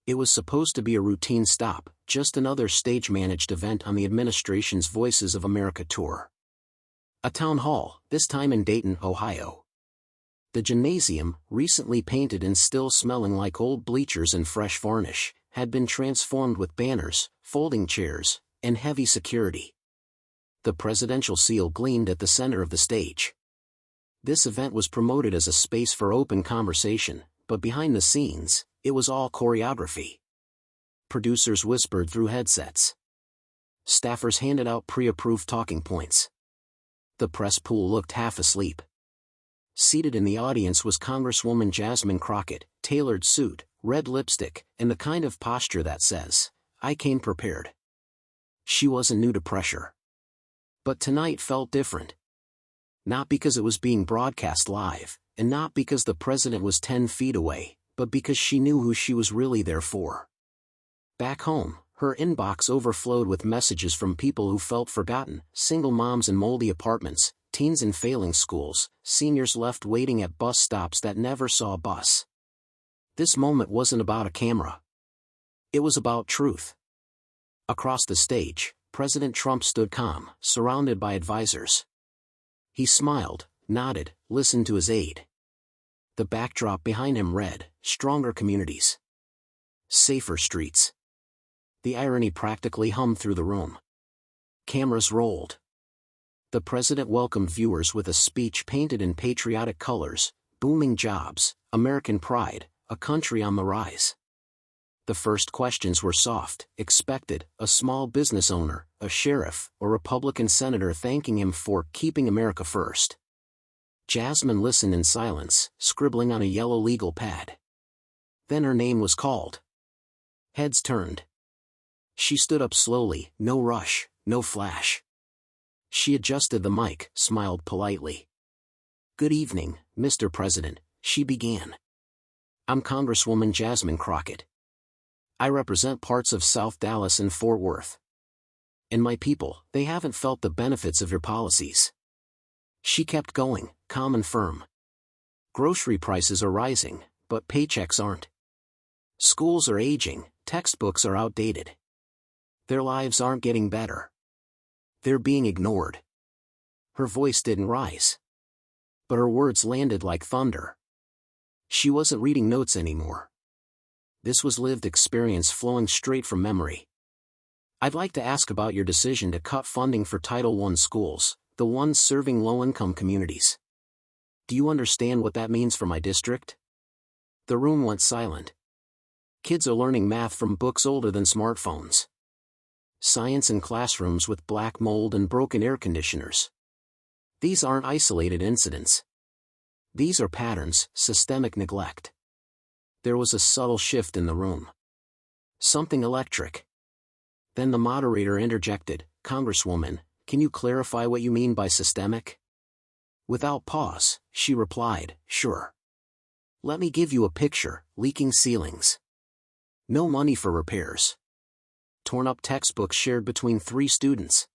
It was supposed to be a routine stop, just another stage-managed event on the administration's Voices of America tour. A town hall, this time in Dayton, Ohio. The gymnasium, recently painted and still smelling like old bleachers and fresh varnish, had been transformed with banners, folding chairs, and heavy security. The presidential seal gleamed at the center of the stage. This event was promoted as a space for open conversation, but behind the scenes, it was all choreography. Producers whispered through headsets. Staffers handed out pre-approved talking points. The press pool looked half asleep. Seated in the audience was Congresswoman Jasmine Crockett, tailored suit, red lipstick, and the kind of posture that says, "I came prepared." She wasn't new to pressure. But tonight felt different. Not because it was being broadcast live, and not because the president was 10 feet away, but because she knew who she was really there for. Back home, her inbox overflowed with messages from people who felt forgotten, single moms in moldy apartments, teens in failing schools, seniors left waiting at bus stops that never saw a bus. This moment wasn't about a camera. It was about truth. Across the stage, President Trump stood calm, surrounded by advisors. He smiled, nodded, listened to his aide. The backdrop behind him read, "Stronger communities. Safer streets." The irony practically hummed through the room. Cameras rolled. The president welcomed viewers with a speech painted in patriotic colors: booming jobs, American pride, a country on the rise. The first questions were soft, expected: a small business owner, a sheriff, or Republican senator thanking him for keeping America first. Jasmine listened in silence, scribbling on a yellow legal pad. Then her name was called. Heads turned. She stood up slowly, no rush, no flash. She adjusted the mic, smiled politely. "Good evening, Mr. President," she began. "I'm Congresswoman Jasmine Crockett. I represent parts of South Dallas and Fort Worth. And my people, they haven't felt the benefits of your policies." She kept going, calm and firm. "Grocery prices are rising, but paychecks aren't. Schools are aging, textbooks are outdated. Their lives aren't getting better. They're being ignored." Her voice didn't rise. But her words landed like thunder. She wasn't reading notes anymore. This was lived experience flowing straight from memory. "I'd like to ask about your decision to cut funding for Title I schools, the ones serving low-income communities. Do you understand what that means for my district?" The room went silent. Kids are learning math from books older than smartphones. Science in classrooms with black mold and broken air conditioners. These aren't isolated incidents. These are patterns, systemic neglect. There was a subtle shift in the room. Something electric. Then the moderator interjected, "Congresswoman, can you clarify what you mean by systemic?" Without pause, she replied, "Sure. Let me give you a picture: leaking ceilings. No money for repairs. Torn-up textbooks shared between 3 students.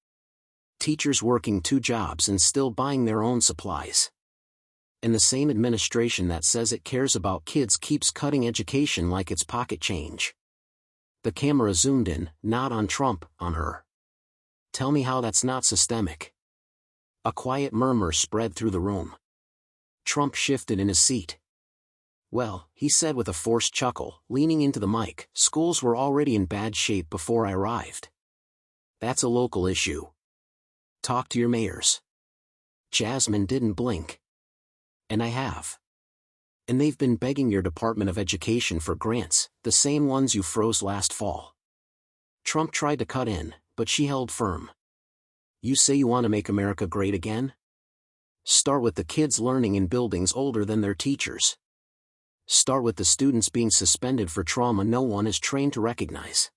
Teachers working 2 jobs and still buying their own supplies. And the same administration that says it cares about kids keeps cutting education like it's pocket change." The camera zoomed in, not on Trump, on her. "Tell me how that's not systemic." A quiet murmur spread through the room. Trump shifted in his seat. "Well," he said with a forced chuckle, leaning into the mic, "schools were already in bad shape before I arrived. That's a local issue. Talk to your mayors." Jasmine didn't blink. "And I have. And they've been begging your Department of Education for grants, the same ones you froze last fall." Trump tried to cut in, but she held firm. "You say you want to make America great again? Start with the kids learning in buildings older than their teachers. Start with the students being suspended for trauma no one is trained to recognize.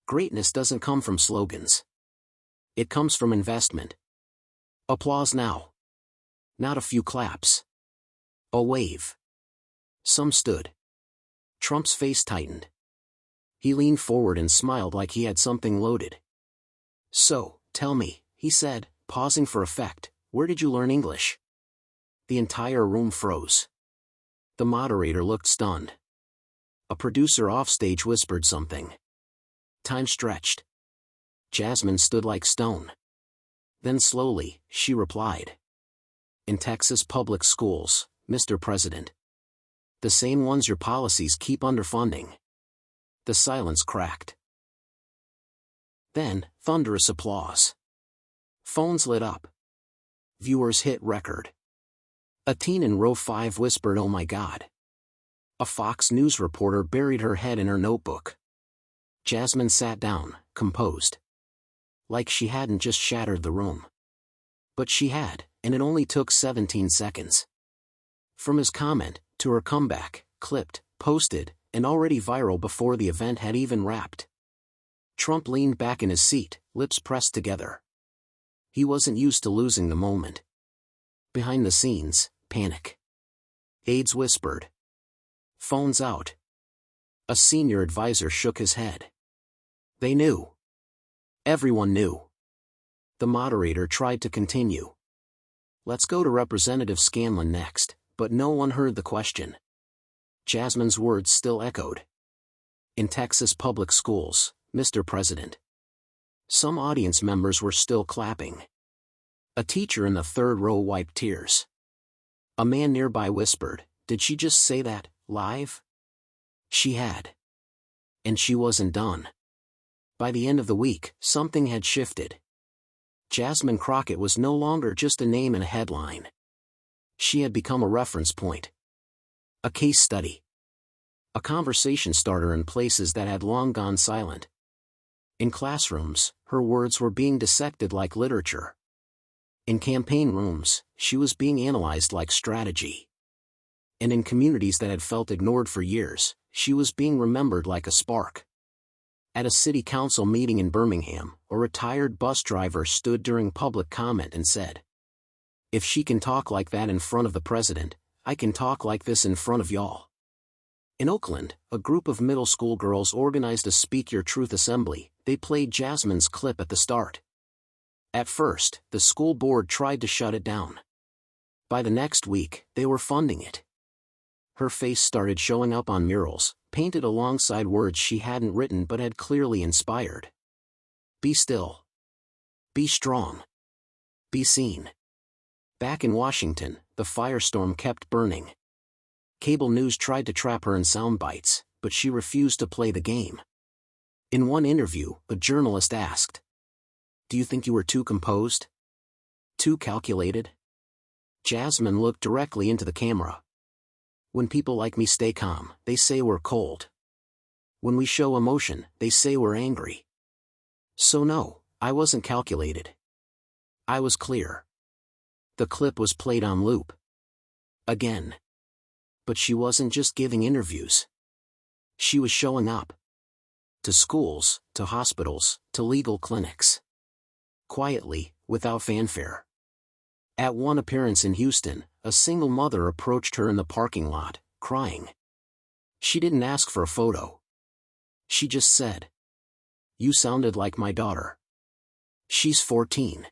Greatness doesn't come from slogans. It comes from investment." Applause now. Not a few claps. A wave. Some stood. Trump's face tightened. He leaned forward and smiled like he had something loaded. "So, tell me," he said, pausing for effect, "where did you learn English?" The entire room froze. The moderator looked stunned. A A producer offstage whispered something. Time stretched. Jasmine stood like stone. Then slowly, she replied. In Texas public schools, Mr. President. The same ones your policies keep underfunding. The silence cracked. Then, thunderous applause. Phones lit up. Viewers hit record. A teen in row 5 whispered, "Oh my God." A Fox News reporter buried her head in her notebook. Jasmine sat down, composed. Like she hadn't just shattered the room. But she had, and it only took 17 seconds. From his comment, to her comeback, clipped, posted, and already viral before the event had even wrapped. Trump leaned back in his seat, lips pressed together. He wasn't used to losing the moment. Behind the scenes, panic. Aides whispered. Phones out. A senior advisor shook his head. They knew. Everyone knew. The moderator tried to continue. Let's go to Representative Scanlon next, but no one heard the question. Jasmine's words still echoed. In Texas public schools, Mr. President. Some audience members were still clapping. A teacher in the third row wiped tears. A man nearby whispered, "Did she just say that, live?" She had. And she wasn't done. By the end of the week, something had shifted. Jasmine Crockett was no longer just a name in a headline. She had become a reference point. A case study. A conversation starter in places that had long gone silent. In classrooms, her words were being dissected like literature. In campaign rooms, she was being analyzed like strategy. And in communities that had felt ignored for years, she was being remembered like a spark. At a city council meeting in Birmingham, a retired bus driver stood during public comment and said, "If she can talk like that in front of the president, I can talk like this in front of y'all." In Oakland, a group of middle school girls organized a Speak Your Truth assembly. They played Jasmine's clip at the start. At first, the school board tried to shut it down. By the next week, they were funding it. Her face started showing up on murals, painted alongside words she hadn't written but had clearly inspired. Be still. Be strong. Be seen. Back in Washington, the firestorm kept burning. Cable news tried to trap her in sound bites, but she refused to play the game. In one interview, a journalist asked, "Do you think you were too composed? Too calculated?" Jasmine looked directly into the camera. "When people like me stay calm, they say we're cold. When we show emotion, they say we're angry." So no, I wasn't calculated. I was clear. The clip was played on loop. Again. But she wasn't just giving interviews. She was showing up. To schools, to hospitals, to legal clinics. Quietly, without fanfare. At one appearance in Houston, a single mother approached her in the parking lot, crying. She didn't ask for a photo. She just said, "You sounded like my daughter. She's 14.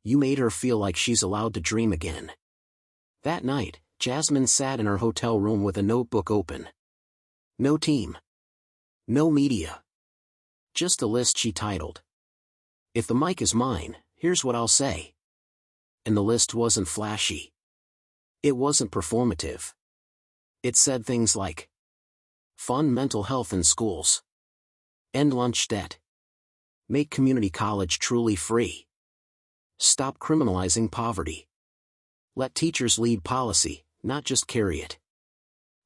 You made her feel like she's allowed to dream again." That night, Jasmine sat in her hotel room with a notebook open. No team. No media. Just a list she titled, "If the mic is mine, here's what I'll say." And the list wasn't flashy. It wasn't performative. It said things like, fund mental health in schools. End lunch debt. Make community college truly free. Stop criminalizing poverty. Let teachers lead policy, not just carry it.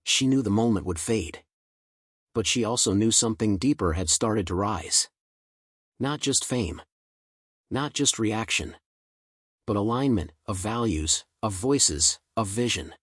She knew the moment would fade. But she also knew something deeper had started to rise. Not just fame. Not just reaction. But alignment, of values, of voices, of vision.